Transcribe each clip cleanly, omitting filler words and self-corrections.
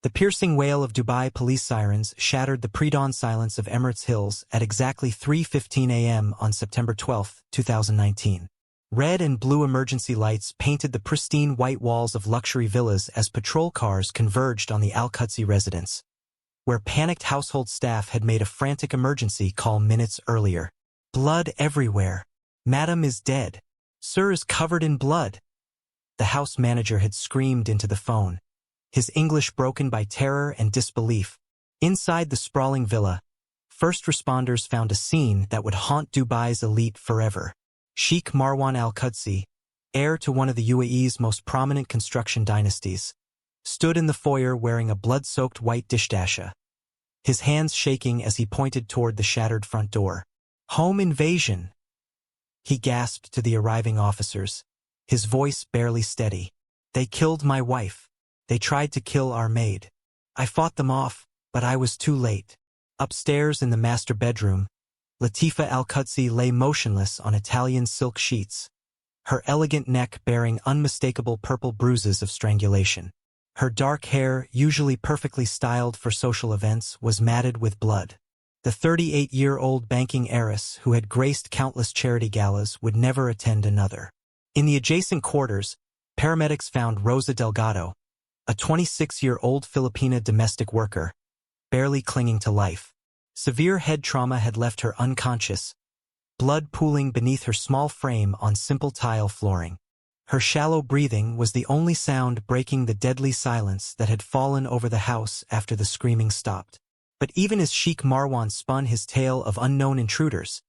The piercing wail of Dubai police sirens shattered the pre-dawn silence of Emirates Hills at exactly 3:15 a.m. on September 12, 2019. Red and blue emergency lights painted the pristine white walls of luxury villas as patrol cars converged on the Al-Qudsi residence, where panicked household staff had made a frantic emergency call minutes earlier. Blood everywhere. Madam is dead. Sir is covered in blood. The house manager had screamed into the phone, his English broken by terror and disbelief. Inside the sprawling villa, first responders found a scene that would haunt Dubai's elite forever. Sheikh Marwan Al-Qudsi, heir to one of the UAE's most prominent construction dynasties, stood in the foyer wearing a blood-soaked white dishdasha, his hands shaking as he pointed toward the shattered front door. "Home invasion," he gasped to the arriving officers, his voice barely steady. "They killed my wife. They tried to kill our maid. I fought them off, but I was too late." Upstairs in the master bedroom, Latifa Al-Qudsi lay motionless on Italian silk sheets, her elegant neck bearing unmistakable purple bruises of strangulation. Her dark hair, usually perfectly styled for social events, was matted with blood. The 38-year-old banking heiress who had graced countless charity galas would never attend another. In the adjacent quarters, paramedics found Rosa Delgado, a 26-year-old Filipina domestic worker, barely clinging to life. Severe head trauma had left her unconscious, blood pooling beneath her small frame on simple tile flooring. Her shallow breathing was the only sound breaking the deadly silence that had fallen over the house after the screaming stopped. But even as Sheikh Marwan spun his tale of unknown intruders,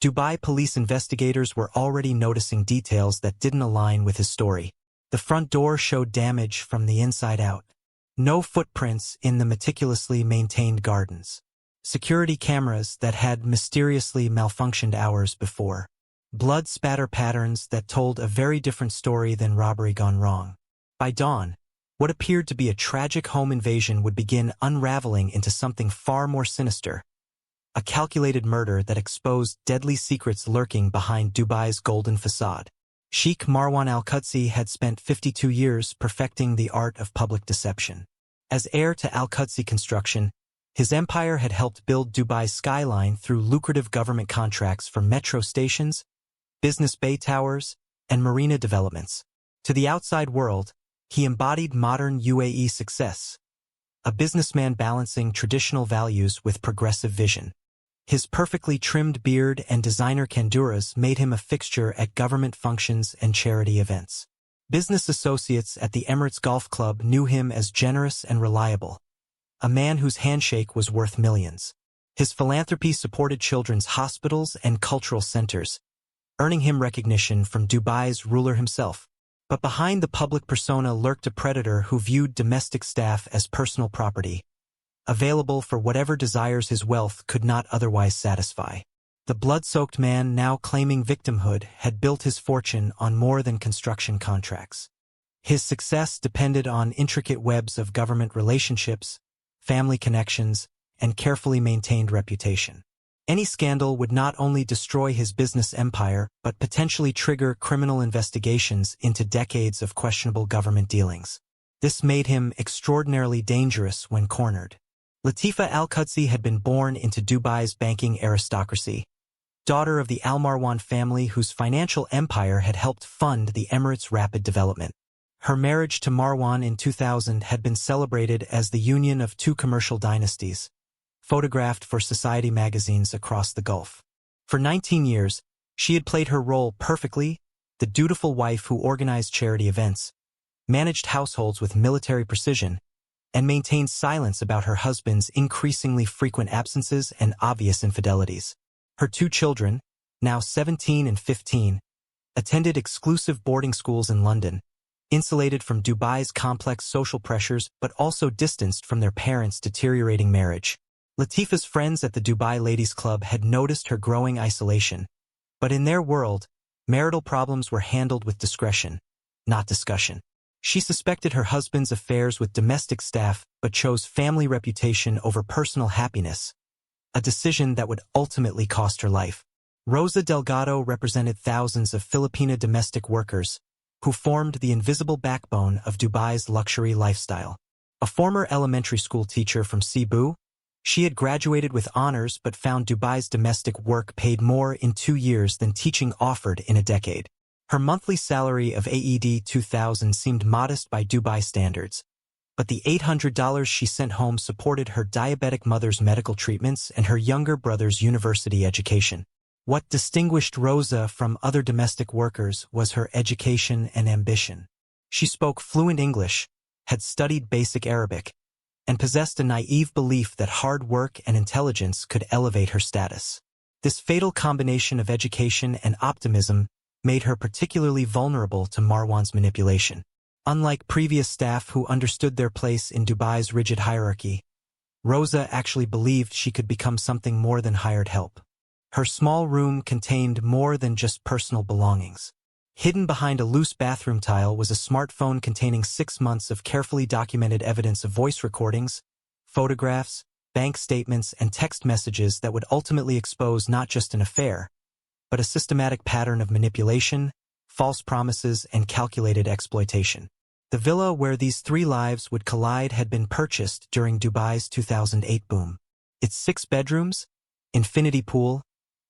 Dubai police investigators were already noticing details that didn't align with his story. The front door showed damage from the inside out. No footprints in the meticulously maintained gardens. Security cameras that had mysteriously malfunctioned hours before. Blood spatter patterns that told a very different story than robbery gone wrong. By dawn, what appeared to be a tragic home invasion would begin unraveling into something far more sinister. A calculated murder that exposed deadly secrets lurking behind Dubai's golden facade. Sheikh Marwan Al-Qudsi had spent 52 years perfecting the art of public deception. As heir to Al-Qudsi construction, his empire had helped build Dubai's skyline through lucrative government contracts for metro stations, business bay towers, and marina developments. To the outside world, he embodied modern UAE success, a businessman balancing traditional values with progressive vision. His perfectly trimmed beard and designer kanduras made him a fixture at government functions and charity events. Business associates at the Emirates Golf Club knew him as generous and reliable, a man whose handshake was worth millions. His philanthropy supported children's hospitals and cultural centers, earning him recognition from Dubai's ruler himself. But behind the public persona lurked a predator who viewed domestic staff as personal property, available for whatever desires his wealth could not otherwise satisfy. The blood-soaked man now claiming victimhood had built his fortune on more than construction contracts. His success depended on intricate webs of government relationships, family connections, and carefully maintained reputation. Any scandal would not only destroy his business empire, but potentially trigger criminal investigations into decades of questionable government dealings. This made him extraordinarily dangerous when cornered. Latifa Al-Qudsi had been born into Dubai's banking aristocracy, daughter of the Al Marwan family whose financial empire had helped fund the Emirates' rapid development. Her marriage to Marwan in 2000 had been celebrated as the union of two commercial dynasties, photographed for society magazines across the Gulf. For 19 years, she had played her role perfectly, the dutiful wife who organized charity events, managed households with military precision, and maintained silence about her husband's increasingly frequent absences and obvious infidelities. Her two children, now 17 and 15, attended exclusive boarding schools in London, insulated from Dubai's complex social pressures but also distanced from their parents' deteriorating marriage. Latifa's friends at the Dubai Ladies Club had noticed her growing isolation, but in their world, marital problems were handled with discretion, not discussion. She suspected her husband's affairs with domestic staff but chose family reputation over personal happiness, a decision that would ultimately cost her life. Rosa Delgado represented thousands of Filipina domestic workers who formed the invisible backbone of Dubai's luxury lifestyle. A former elementary school teacher from Cebu, she had graduated with honors but found Dubai's domestic work paid more in 2 years than teaching offered in a decade. Her monthly salary of AED 2,000 seemed modest by Dubai standards, but the $800 she sent home supported her diabetic mother's medical treatments and her younger brother's university education. What distinguished Rosa from other domestic workers was her education and ambition. She spoke fluent English, had studied basic Arabic, and possessed a naive belief that hard work and intelligence could elevate her status. This fatal combination of education and optimism made her particularly vulnerable to Marwan's manipulation. Unlike previous staff who understood their place in Dubai's rigid hierarchy, Rosa actually believed she could become something more than hired help. Her small room contained more than just personal belongings. Hidden behind a loose bathroom tile was a smartphone containing 6 months of carefully documented evidence of voice recordings, photographs, bank statements, and text messages that would ultimately expose not just an affair, but a systematic pattern of manipulation, false promises, and calculated exploitation. The villa where these 3 lives would collide had been purchased during Dubai's 2008 boom. Its 6 bedrooms, infinity pool,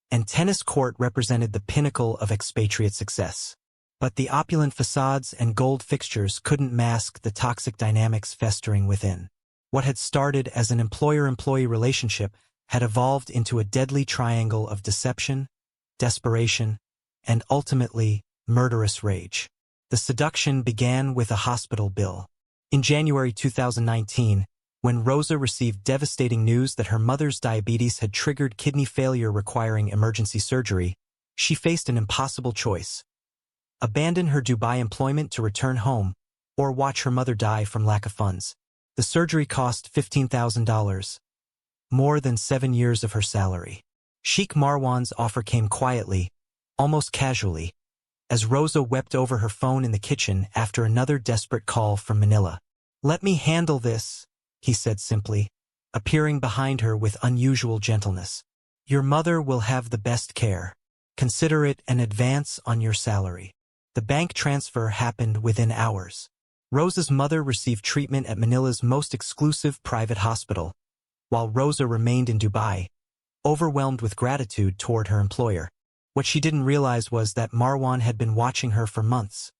and tennis court represented the pinnacle of expatriate success. But the opulent facades and gold fixtures couldn't mask the toxic dynamics festering within. What had started as an employer-employee relationship had evolved into a deadly triangle of deception, desperation, and ultimately, murderous rage. The seduction began with a hospital bill. In January 2019, when Rosa received devastating news that her mother's diabetes had triggered kidney failure requiring emergency surgery, she faced an impossible choice: abandon her Dubai employment to return home, or watch her mother die from lack of funds. The surgery cost $15,000, more than 7 years of her salary. Sheikh Marwan's offer came quietly, almost casually, as Rosa wept over her phone in the kitchen after another desperate call from Manila. "Let me handle this," he said simply, appearing behind her with unusual gentleness. "Your mother will have the best care. Consider it an advance on your salary." The bank transfer happened within hours. Rosa's mother received treatment at Manila's most exclusive private hospital, while Rosa remained in Dubai, overwhelmed with gratitude toward her employer. What she didn't realize was that Marwan had been watching her for months,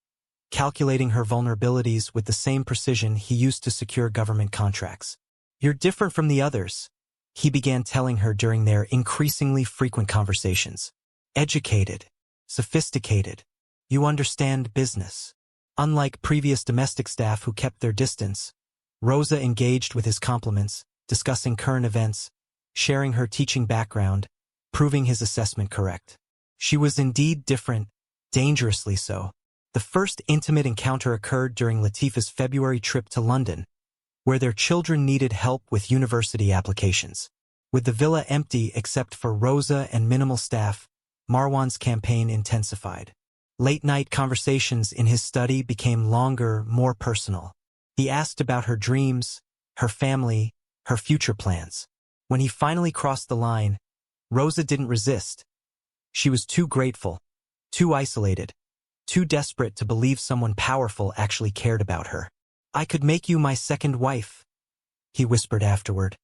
calculating her vulnerabilities with the same precision he used to secure government contracts. "You're different from the others," he began telling her during their increasingly frequent conversations. "Educated, sophisticated. You understand business." Unlike previous domestic staff who kept their distance, Rosa engaged with his compliments, discussing current events, sharing her teaching background, proving his assessment correct. She was indeed different, dangerously so. The first intimate encounter occurred during Latifa's February trip to London, where their children needed help with university applications. With the villa empty except for Rosa and minimal staff, Marwan's campaign intensified. Late-night conversations in his study became longer, more personal. He asked about her dreams, her family, her future plans. When he finally crossed the line, Rosa didn't resist. She was too grateful, too isolated, too desperate to believe someone powerful actually cared about her. "I could make you my second wife," he whispered afterward,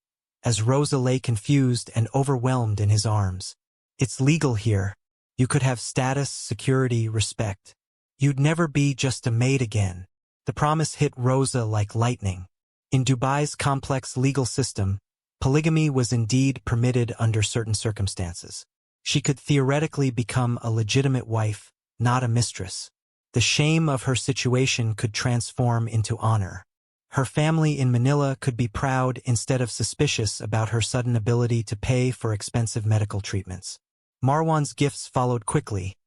as Rosa lay confused and overwhelmed in his arms. "It's legal here. You could have status, security, respect. You'd never be just a maid again." The promise hit Rosa like lightning. In Dubai's complex legal system, polygamy was indeed permitted under certain circumstances. She could theoretically become a legitimate wife, not a mistress. The shame of her situation could transform into honor. Her family in Manila could be proud instead of suspicious about her sudden ability to pay for expensive medical treatments. Marwan's gifts followed quickly: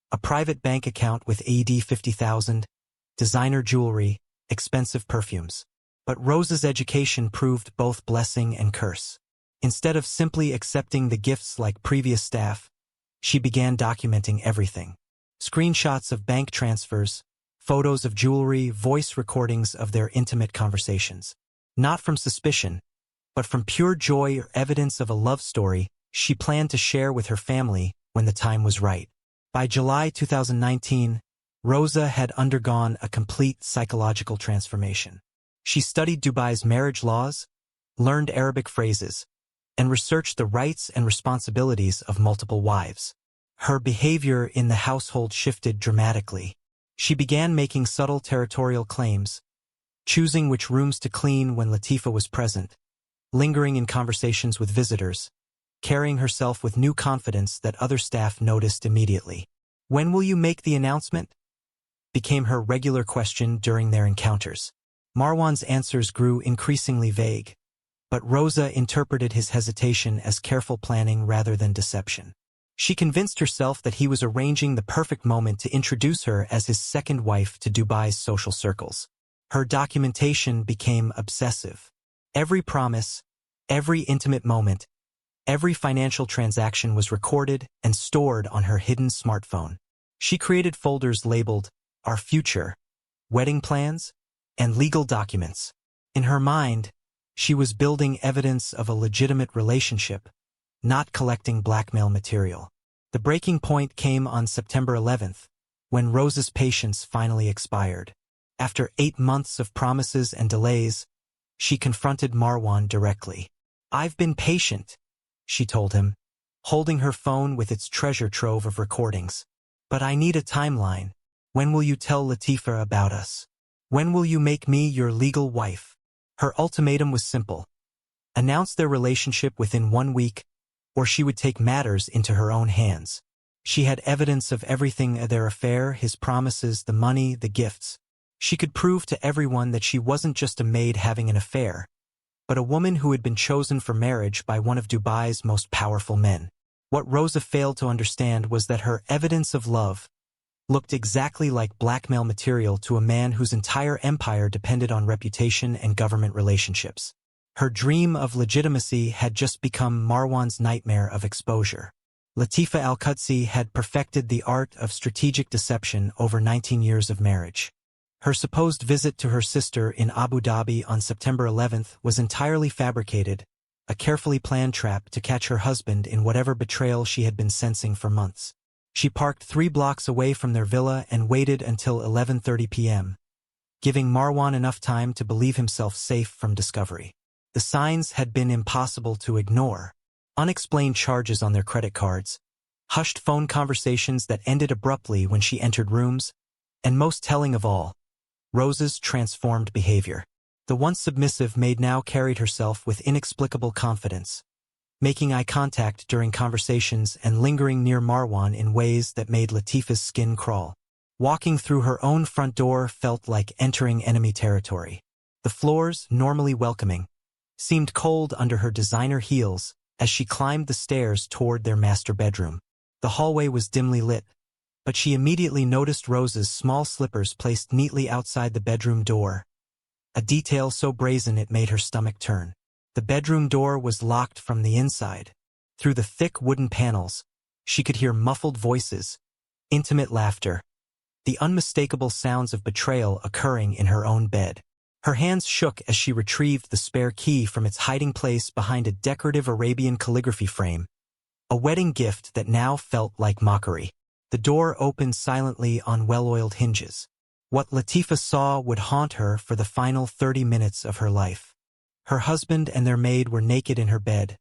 a private bank account with AED 50,000, designer jewelry, expensive perfumes. But Rosa's education proved both blessing and curse. Instead of simply accepting the gifts like previous staff, she began documenting everything. Screenshots of bank transfers, photos of jewelry, voice recordings of their intimate conversations. Not from suspicion, but from pure joy or evidence of a love story she planned to share with her family when the time was right. By July 2019, Rosa had undergone a complete psychological transformation. She studied Dubai's marriage laws, learned Arabic phrases, and researched the rights and responsibilities of multiple wives. Her behavior in the household shifted dramatically. She began making subtle territorial claims, choosing which rooms to clean when Latifa was present, lingering in conversations with visitors, carrying herself with new confidence that other staff noticed immediately. "When will you make the announcement?" became her regular question during their encounters. Marwan's answers grew increasingly vague, but Rosa interpreted his hesitation as careful planning rather than deception. She convinced herself that he was arranging the perfect moment to introduce her as his second wife to Dubai's social circles. Her documentation became obsessive. Every promise, every intimate moment, every financial transaction was recorded and stored on her hidden smartphone. She created folders labeled "Our Future," "Wedding Plans," and "Legal Documents." In her mind, she was building evidence of a legitimate relationship, not collecting blackmail material. The breaking point came on September 11th, when Rosa's patience finally expired. After 8 months of promises and delays, she confronted Marwan directly. "I've been patient," she told him, holding her phone with its treasure trove of recordings. "But I need a timeline. When will you tell Latifa about us? When will you make me your legal wife?" Her ultimatum was simple: announce their relationship within 1 week, or she would take matters into her own hands. She had evidence of everything of their affair, his promises, the money, the gifts. She could prove to everyone that she wasn't just a maid having an affair, but a woman who had been chosen for marriage by one of Dubai's most powerful men. What Rosa failed to understand was that her evidence of love looked exactly like blackmail material to a man whose entire empire depended on reputation and government relationships. Her dream of legitimacy had just become Marwan's nightmare of exposure. Latifa Al-Qudsi had perfected the art of strategic deception over 19 years of marriage. Her supposed visit to her sister in Abu Dhabi on September 11th was entirely fabricated, a carefully planned trap to catch her husband in whatever betrayal she had been sensing for months. She parked 3 blocks away from their villa and waited until 11:30 p.m., giving Marwan enough time to believe himself safe from discovery. The signs had been impossible to ignore: unexplained charges on their credit cards, hushed phone conversations that ended abruptly when she entered rooms, and most telling of all, Rosa's transformed behavior. The once submissive maid now carried herself with inexplicable confidence, making eye contact during conversations and lingering near Marwan in ways that made Latifa's skin crawl. Walking through her own front door felt like entering enemy territory. The floors, normally welcoming, seemed cold under her designer heels as she climbed the stairs toward their master bedroom. The hallway was dimly lit, but she immediately noticed Rosa's small slippers placed neatly outside the bedroom door, a detail so brazen it made her stomach turn. The bedroom door was locked from the inside. Through the thick wooden panels, she could hear muffled voices, intimate laughter, the unmistakable sounds of betrayal occurring in her own bed. Her hands shook as she retrieved the spare key from its hiding place behind a decorative Arabian calligraphy frame, a wedding gift that now felt like mockery. The door opened silently on well-oiled hinges. What Latifa saw would haunt her for the final 30 minutes of her life. Her husband and their maid were naked in her bed,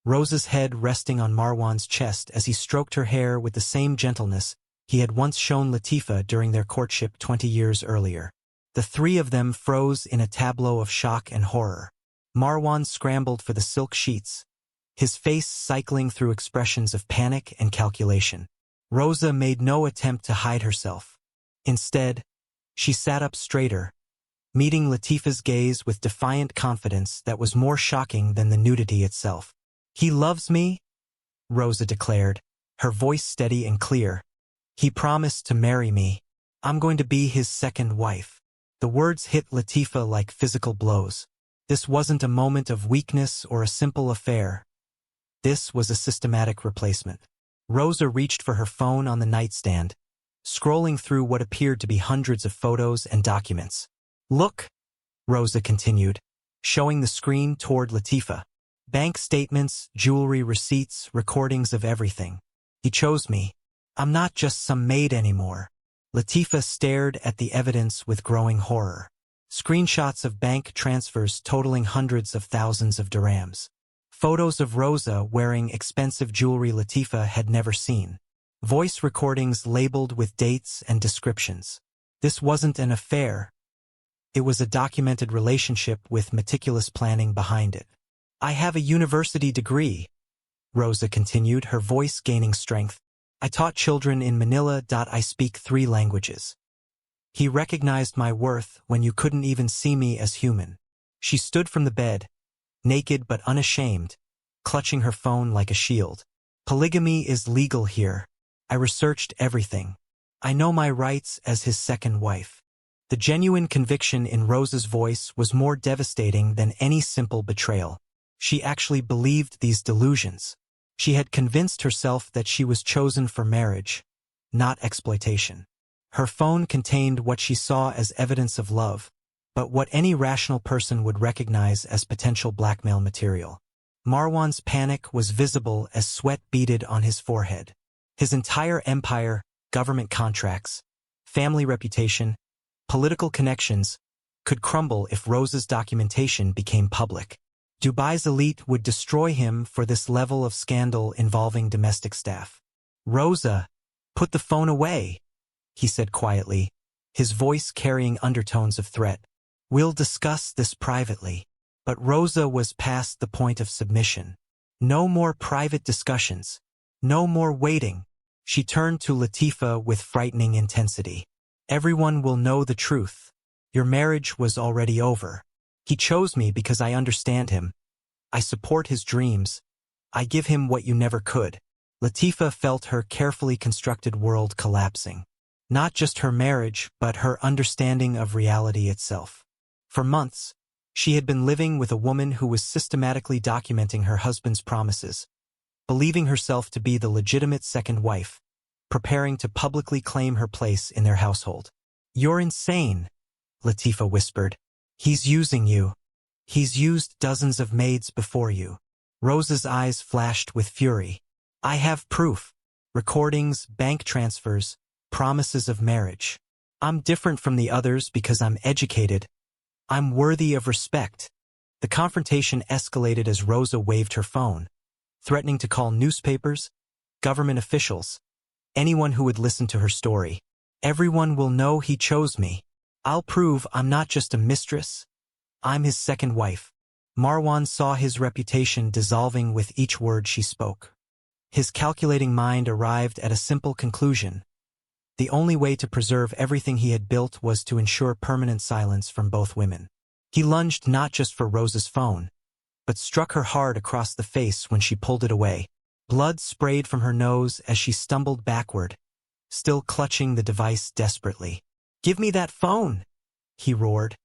Rosa's head resting on Marwan's chest as he stroked her hair with the same gentleness he had once shown Latifa during their courtship 20 years earlier. The 3 of them froze in a tableau of shock and horror. Marwan scrambled for the silk sheets, his face cycling through expressions of panic and calculation. Rosa made no attempt to hide herself. Instead, she sat up straighter, meeting Latifa's gaze with defiant confidence that was more shocking than the nudity itself. "He loves me," Rosa declared, her voice steady and clear. "He promised to marry me. I'm going to be his second wife." The words hit Latifa like physical blows. This wasn't a moment of weakness or a simple affair. This was a systematic replacement. Rosa reached for her phone on the nightstand, scrolling through what appeared to be hundreds of photos and documents. "Look," Rosa continued, showing the screen toward Latifa. "Bank statements, jewelry receipts, recordings of everything. He chose me. I'm not just some maid anymore." Latifa stared at the evidence with growing horror. Screenshots of bank transfers totaling hundreds of thousands of dirhams. Photos of Rosa wearing expensive jewelry Latifa had never seen. Voice recordings labeled with dates and descriptions. This wasn't an affair. It was a documented relationship with meticulous planning behind it. I have a university degree, Rosa continued, her voice gaining strength. I taught children in Manila. I speak 3 languages. He recognized my worth when you couldn't even see me as human. She stood from the bed, naked but unashamed, clutching her phone like a shield. Polygamy is legal here. I researched everything. I know my rights as his second wife. The genuine conviction in Rosa's voice was more devastating than any simple betrayal. She actually believed these delusions. She had convinced herself that she was chosen for marriage, not exploitation. Her phone contained what she saw as evidence of love, but what any rational person would recognize as potential blackmail material. Marwan's panic was visible as sweat beaded on his forehead. His entire empire, government contracts, family reputation, political connections, could crumble if Rosa's documentation became public. Dubai's elite would destroy him for this level of scandal involving domestic staff. Rosa, put the phone away, he said quietly, his voice carrying undertones of threat. We'll discuss this privately. But Rosa was past the point of submission. No more private discussions. No more waiting. She turned to Latifa with frightening intensity. Everyone will know the truth. Your marriage was already over. He chose me because I understand him. I support his dreams. I give him what you never could. Latifa felt her carefully constructed world collapsing. Not just her marriage, but her understanding of reality itself. For months, she had been living with a woman who was systematically documenting her husband's promises, believing herself to be the legitimate second wife, preparing to publicly claim her place in their household. You're insane, Latifa whispered. He's using you. He's used dozens of maids before you. Rosa's eyes flashed with fury. I have proof. Recordings, bank transfers, promises of marriage. I'm different from the others because I'm educated. I'm worthy of respect. The confrontation escalated as Rosa waved her phone, threatening to call newspapers, government officials, anyone who would listen to her story. Everyone will know he chose me. I'll prove I'm not just a mistress. I'm his second wife. Marwan saw his reputation dissolving with each word she spoke. His calculating mind arrived at a simple conclusion. The only way to preserve everything he had built was to ensure permanent silence from both women. He lunged not just for Rosa's phone, but struck her hard across the face when she pulled it away. Blood sprayed from her nose as she stumbled backward, still clutching the device desperately. "Give me that phone!" he roared,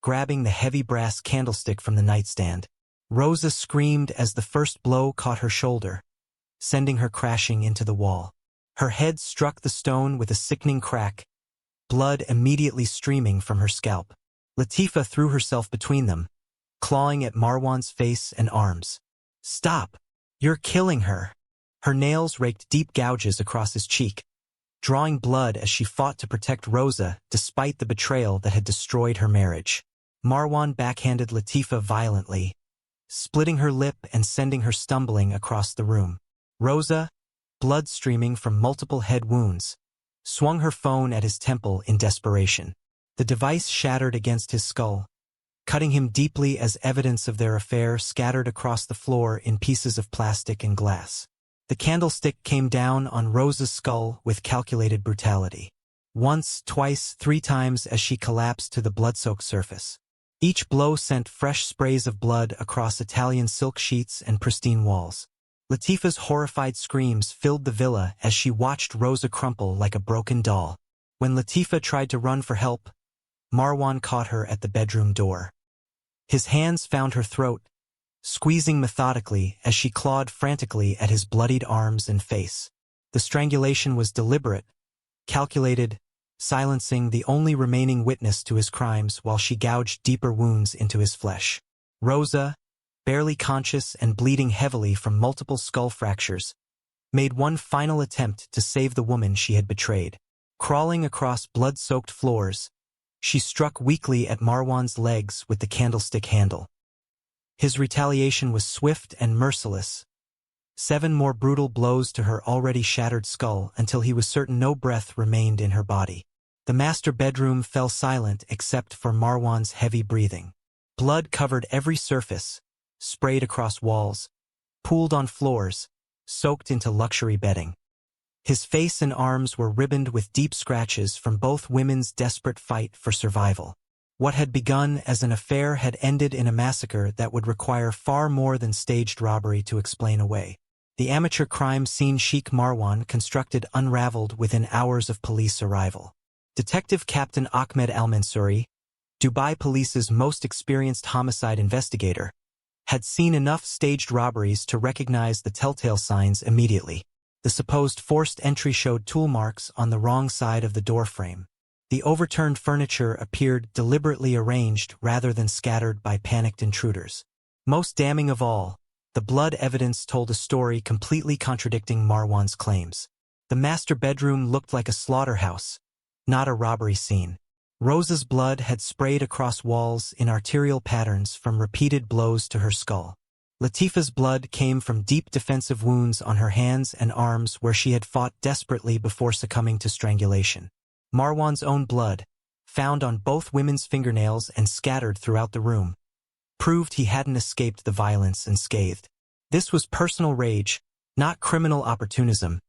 grabbing the heavy brass candlestick from the nightstand. Rosa screamed as the first blow caught her shoulder, sending her crashing into the wall. Her head struck the stone with a sickening crack, blood immediately streaming from her scalp. Latifa threw herself between them, clawing at Marwan's face and arms. "Stop! You're killing her!" Her nails raked deep gouges across his cheek, drawing blood as she fought to protect Rosa despite the betrayal that had destroyed her marriage. Marwan backhanded Latifa violently, splitting her lip and sending her stumbling across the room. Rosa, blood streaming from multiple head wounds, swung her phone at his temple in desperation. The device shattered against his skull, cutting him deeply as evidence of their affair scattered across the floor in pieces of plastic and glass. The candlestick came down on Rosa's skull with calculated brutality. Once, twice, 3 times as she collapsed to the blood-soaked surface. Each blow sent fresh sprays of blood across Italian silk sheets and pristine walls. Latifa's horrified screams filled the villa as she watched Rosa crumple like a broken doll. When Latifa tried to run for help, Marwan caught her at the bedroom door. His hands found her throat, squeezing methodically as she clawed frantically at his bloodied arms and face. The strangulation was deliberate, calculated, silencing the only remaining witness to his crimes while she gouged deeper wounds into his flesh. Rosa, barely conscious and bleeding heavily from multiple skull fractures, made one final attempt to save the woman she had betrayed. Crawling across blood-soaked floors, She struck weakly at Marwan's legs with the candlestick handle. His retaliation was swift and merciless. 7 more brutal blows to her already shattered skull until he was certain no breath remained in her body. The master bedroom fell silent except for Marwan's heavy breathing. Blood covered every surface, sprayed across walls, pooled on floors, soaked into luxury bedding. His face and arms were ribboned with deep scratches from both women's desperate fight for survival. What had begun as an affair had ended in a massacre that would require far more than staged robbery to explain away. The amateur crime scene Sheikh Marwan constructed unraveled within hours of police arrival. Detective Captain Ahmed Al-Mansouri, Dubai Police's most experienced homicide investigator, had seen enough staged robberies to recognize the telltale signs immediately. The supposed forced entry showed tool marks on the wrong side of the door frame. The overturned furniture appeared deliberately arranged rather than scattered by panicked intruders. Most damning of all, the blood evidence told a story completely contradicting Marwan's claims. The master bedroom looked like a slaughterhouse, not a robbery scene. Rosa's blood had sprayed across walls in arterial patterns from repeated blows to her skull. Latifa's blood came from deep defensive wounds on her hands and arms where she had fought desperately before succumbing to strangulation. Marwan's own blood, found on both women's fingernails and scattered throughout the room, proved he hadn't escaped the violence unscathed. This was personal rage, not criminal opportunism,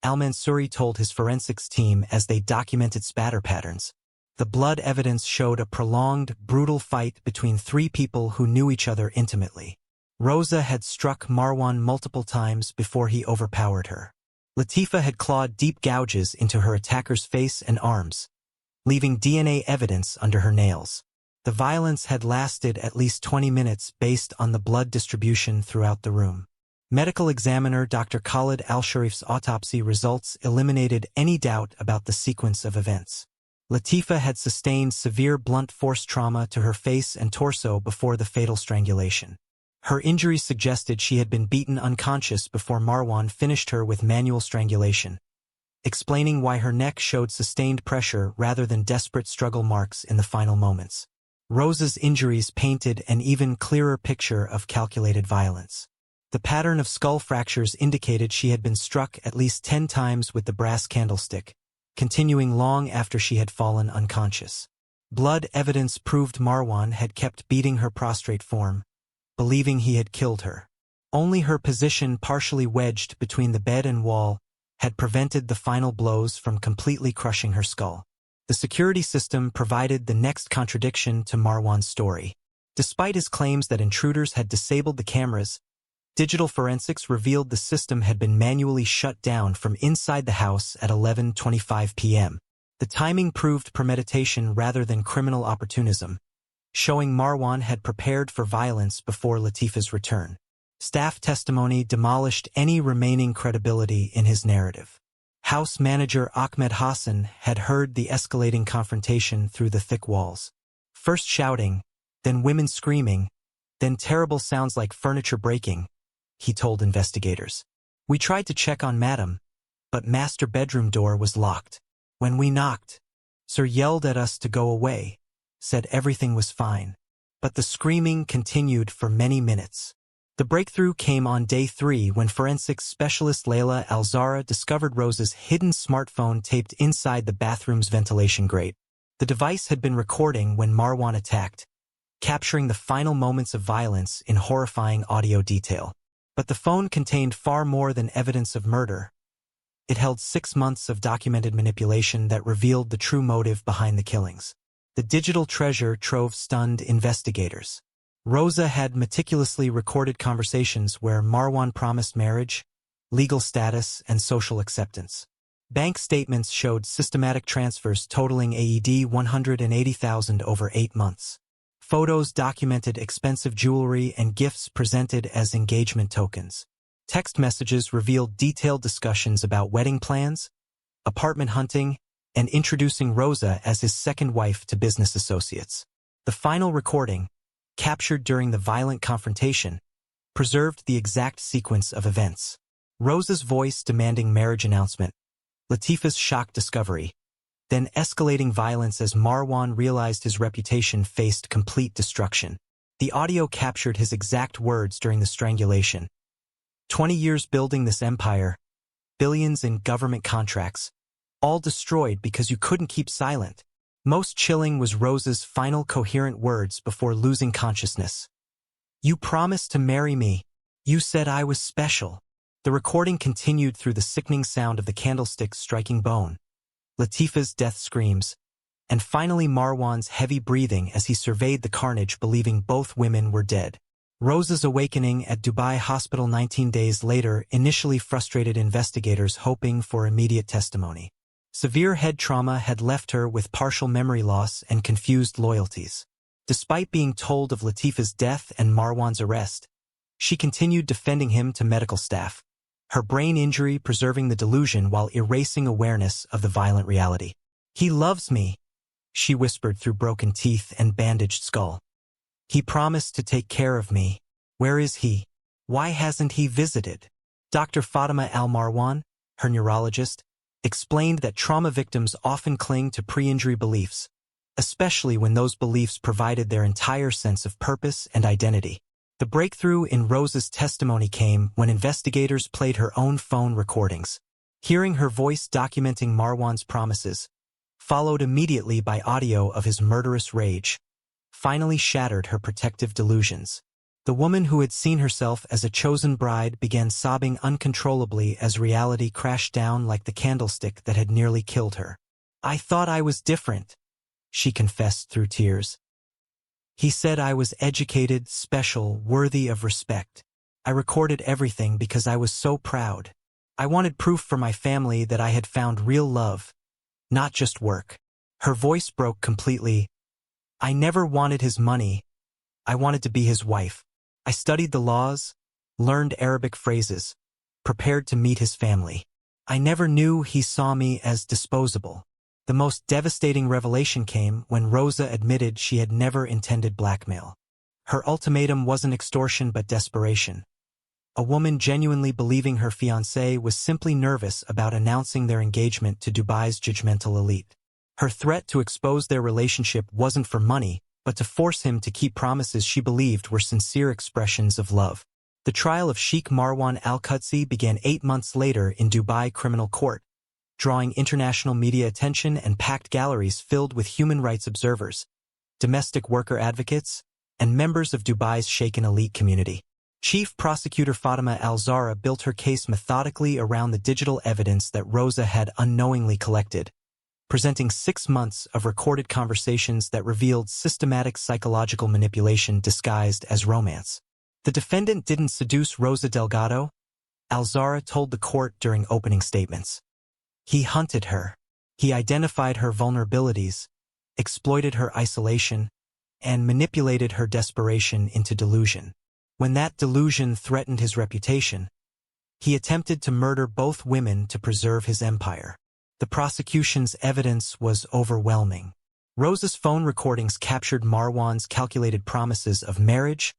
Al-Mansouri told his forensics team as they documented spatter patterns. The blood evidence showed a prolonged, brutal fight between 3 people who knew each other intimately. Rosa had struck Marwan multiple times before he overpowered her. Latifa had clawed deep gouges into her attacker's face and arms, leaving DNA evidence under her nails. The violence had lasted at least 20 minutes based on the blood distribution throughout the room. Medical examiner Dr. Khalid Al-Sharif's autopsy results eliminated any doubt about the sequence of events. Latifa had sustained severe blunt force trauma to her face and torso before the fatal strangulation. Her injuries suggested she had been beaten unconscious before Marwan finished her with manual strangulation, explaining why her neck showed sustained pressure rather than desperate struggle marks in the final moments. Rosa's injuries painted an even clearer picture of calculated violence. The pattern of skull fractures indicated she had been struck at least 10 times with the brass candlestick, continuing long after she had fallen unconscious. Blood evidence proved Marwan had kept beating her prostrate form, believing he had killed her. Only her position partially wedged between the bed and wall had prevented the final blows from completely crushing her skull. The security system provided the next contradiction to Marwan's story. Despite his claims that intruders had disabled the cameras, digital forensics revealed the system had been manually shut down from inside the house at 11:25 p.m. The timing proved premeditation rather than criminal opportunism, showing Marwan had prepared for violence before Latifa's return. Staff testimony demolished any remaining credibility in his narrative. House manager Ahmed Hassan had heard the escalating confrontation through the thick walls. First shouting, then women screaming, then terrible sounds like furniture breaking, he told investigators. "We tried to check on Madam, but master bedroom door was locked. When we knocked, Sir yelled at us to go away, said everything was fine. But the screaming continued for many minutes." The breakthrough came on day 3 when forensics specialist Layla Al-Zahra discovered Rosa's hidden smartphone taped inside the bathroom's ventilation grate. The device had been recording when Marwan attacked, capturing the final moments of violence in horrifying audio detail. But the phone contained far more than evidence of murder. It held 6 months of documented manipulation that revealed the true motive behind the killings. The digital treasure trove stunned investigators. Rosa had meticulously recorded conversations where Marwan promised marriage, legal status, and social acceptance. Bank statements showed systematic transfers totaling AED 180,000 over 8 months. Photos documented expensive jewelry and gifts presented as engagement tokens. Text messages revealed detailed discussions about wedding plans, apartment hunting, and introducing Rosa as his second wife to business associates. The final recording, captured during the violent confrontation, preserved the exact sequence of events. Rosa's voice demanding marriage announcement, Latifa's shocked discovery, then escalating violence as Marwan realized his reputation faced complete destruction. The audio captured his exact words during the strangulation. 20 years building this empire, billions in government contracts, all destroyed because you couldn't keep silent. Most chilling was Rosa's final coherent words before losing consciousness. "You promised to marry me. You said I was special." The recording continued through the sickening sound of the candlestick striking bone, Latifa's death screams, and finally Marwan's heavy breathing as he surveyed the carnage, believing both women were dead. Rosa's awakening at Dubai hospital 19 days later initially frustrated investigators hoping for immediate testimony. Severe head trauma had left her with partial memory loss and confused loyalties. Despite being told of Latifa's death and Marwan's arrest, she continued defending him to medical staff, her brain injury preserving the delusion while erasing awareness of the violent reality. "He loves me," she whispered through broken teeth and bandaged skull. "He promised to take care of me. Where is he? Why hasn't he visited?" Dr. Fatima Al-Marwan, her neurologist, explained that trauma victims often cling to pre-injury beliefs, especially when those beliefs provided their entire sense of purpose and identity. The breakthrough in Rosa's testimony came when investigators played her own phone recordings. Hearing her voice documenting Marwan's promises, followed immediately by audio of his murderous rage, finally shattered her protective delusions. The woman who had seen herself as a chosen bride began sobbing uncontrollably as reality crashed down like the candlestick that had nearly killed her. "I thought I was different," she confessed through tears. "He said I was educated, special, worthy of respect. I recorded everything because I was so proud. I wanted proof for my family that I had found real love, not just work." Her voice broke completely. "I never wanted his money. I wanted to be his wife. I studied the laws, learned Arabic phrases, prepared to meet his family. I never knew he saw me as disposable." The most devastating revelation came when Rosa admitted she had never intended blackmail. Her ultimatum wasn't extortion but desperation. A woman genuinely believing her fiancé was simply nervous about announcing their engagement to Dubai's judgmental elite. Her threat to expose their relationship wasn't for money, but to force him to keep promises she believed were sincere expressions of love. The trial of Sheikh Marwan Al-Qudsi began 8 months later in Dubai criminal court, drawing international media attention and packed galleries filled with human rights observers, domestic worker advocates, and members of Dubai's shaken elite community. Chief Prosecutor Fatima Al-Zahra built her case methodically around the digital evidence that Rosa had unknowingly collected, presenting 6 months of recorded conversations that revealed systematic psychological manipulation disguised as romance. The defendant didn't seduce Rosa Delgado, Al-Zahra told the court during opening statements. He hunted her. He identified her vulnerabilities, exploited her isolation, and manipulated her desperation into delusion. When that delusion threatened his reputation, he attempted to murder both women to preserve his empire. The prosecution's evidence was overwhelming. Rosa's phone recordings captured Marwan's calculated promises of marriage,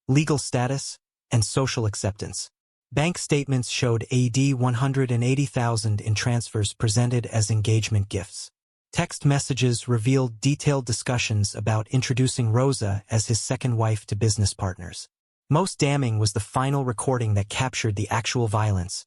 legal status, and social acceptance. Bank statements showed AD 180,000 in transfers presented as engagement gifts. Text messages revealed detailed discussions about introducing Rosa as his second wife to business partners. Most damning was the final recording that captured the actual violence,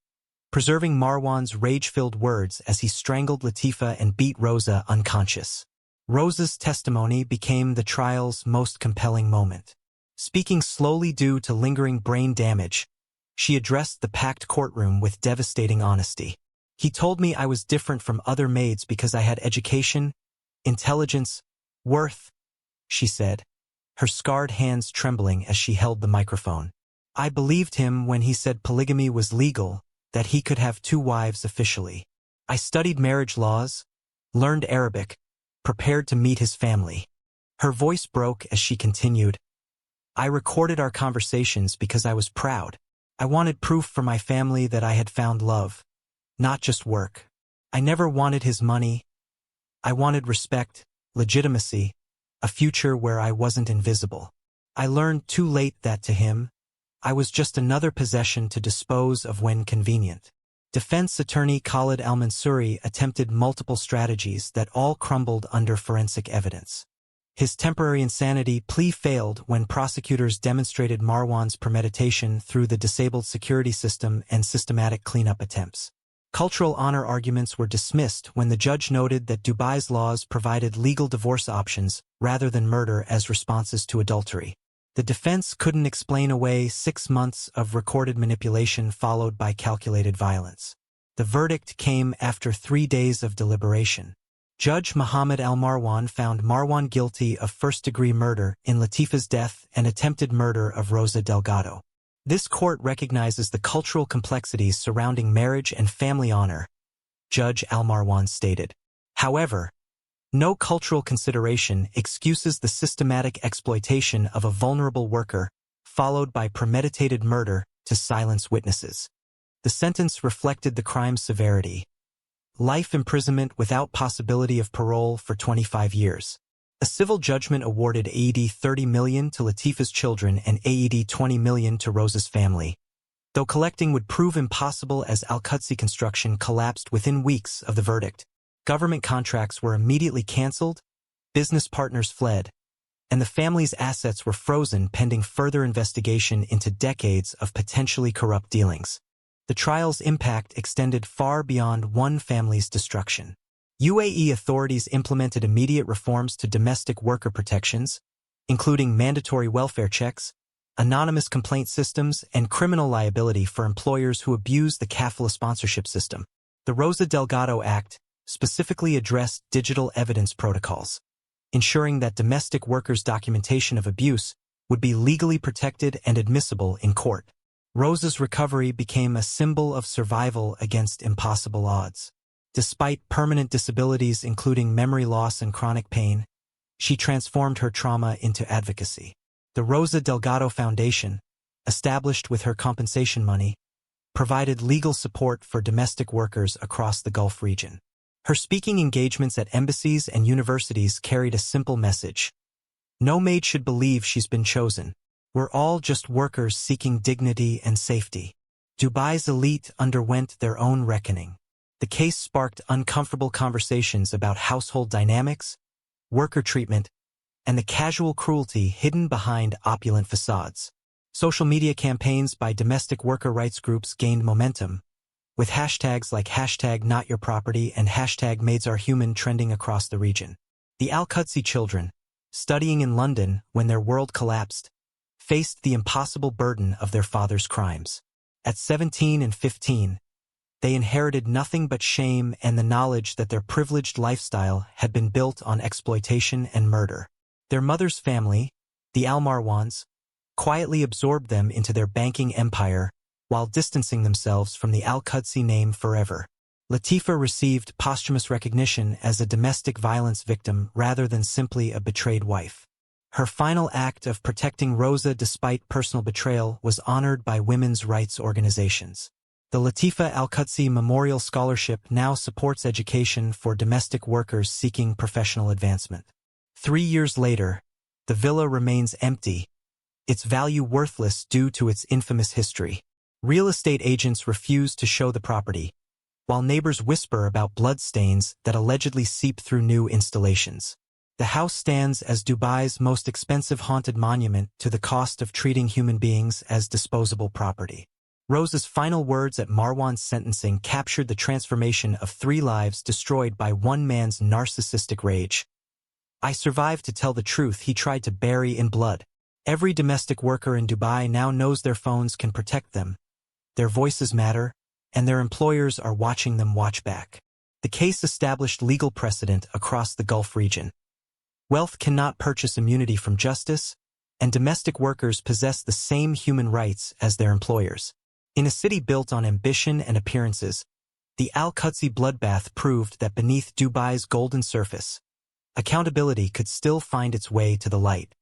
preserving Marwan's rage-filled words as he strangled Latifa and beat Rosa unconscious. Rosa's testimony became the trial's most compelling moment. Speaking slowly due to lingering brain damage, she addressed the packed courtroom with devastating honesty. "He told me I was different from other maids because I had education, intelligence, worth," she said, her scarred hands trembling as she held the microphone. "I believed him when he said polygamy was legal, that he could have 2 wives officially. I studied marriage laws, learned Arabic, prepared to meet his family." Her voice broke as she continued, "I recorded our conversations because I was proud. I wanted proof for my family that I had found love, not just work. I never wanted his money. I wanted respect, legitimacy, a future where I wasn't invisible. I learned too late that to him, I was just another possession to dispose of when convenient." Defense attorney Khalid al-Mansouri attempted multiple strategies that all crumbled under forensic evidence. His temporary insanity plea failed when prosecutors demonstrated Marwan's premeditation through the disabled security system and systematic cleanup attempts. Cultural honor arguments were dismissed when the judge noted that Dubai's laws provided legal divorce options rather than murder as responses to adultery. The defense couldn't explain away 6 months of recorded manipulation followed by calculated violence. The verdict came after 3 days of deliberation. Judge Muhammad Al-Marwan found Marwan guilty of first-degree murder in Latifa's death and attempted murder of Rosa Delgado. This court recognizes the cultural complexities surrounding marriage and family honor, Judge Al-Marwan stated. However, no cultural consideration excuses the systematic exploitation of a vulnerable worker, followed by premeditated murder to silence witnesses. The sentence reflected the crime's severity. Life imprisonment without possibility of parole for 25 years. A civil judgment awarded AED 30 million to Latifa's children and AED 20 million to Rosa's family, though collecting would prove impossible as Al-Qudsi construction collapsed within weeks of the verdict. Government contracts were immediately canceled, business partners fled, and the family's assets were frozen pending further investigation into decades of potentially corrupt dealings. The trial's impact extended far beyond one family's destruction. UAE authorities implemented immediate reforms to domestic worker protections, including mandatory welfare checks, anonymous complaint systems, and criminal liability for employers who abuse the kafala sponsorship system. The Rosa Delgado Act specifically addressed digital evidence protocols, ensuring that domestic workers' documentation of abuse would be legally protected and admissible in court. Rosa's recovery became a symbol of survival against impossible odds. Despite permanent disabilities including memory loss and chronic pain, she transformed her trauma into advocacy. The Rosa Delgado Foundation, established with her compensation money, provided legal support for domestic workers across the Gulf region. Her speaking engagements at embassies and universities carried a simple message. No maid should believe she's been chosen. We're all just workers seeking dignity and safety. Dubai's elite underwent their own reckoning. The case sparked uncomfortable conversations about household dynamics, worker treatment, and the casual cruelty hidden behind opulent facades. Social media campaigns by domestic worker rights groups gained momentum, with hashtags like #NotYourProperty and #MaidsAreHuman trending across the region. The Al-Qudsi children, studying in London when their world collapsed, faced the impossible burden of their father's crimes. At 17 and 15, they inherited nothing but shame and the knowledge that their privileged lifestyle had been built on exploitation and murder. Their mother's family, the Al-Marwans, quietly absorbed them into their banking empire while distancing themselves from the Al-Qudsi name forever. Latifa received posthumous recognition as a domestic violence victim rather than simply a betrayed wife. Her final act of protecting Rosa despite personal betrayal was honored by women's rights organizations. The Latifa Al-Qudsi Memorial Scholarship now supports education for domestic workers seeking professional advancement. 3 years later, the villa remains empty, its value worthless due to its infamous history. Real estate agents refuse to show the property, while neighbors whisper about bloodstains that allegedly seep through new installations. The house stands as Dubai's most expensive haunted monument to the cost of treating human beings as disposable property. Rosa's final words at Marwan's sentencing captured the transformation of 3 lives destroyed by one man's narcissistic rage. I survived to tell the truth he tried to bury in blood. Every domestic worker in Dubai now knows their phones can protect them. Their voices matter, and their employers are watching them watch back. The case established legal precedent across the Gulf region. Wealth cannot purchase immunity from justice, and domestic workers possess the same human rights as their employers. In a city built on ambition and appearances, the Al-Qudsi bloodbath proved that beneath Dubai's golden surface, accountability could still find its way to the light.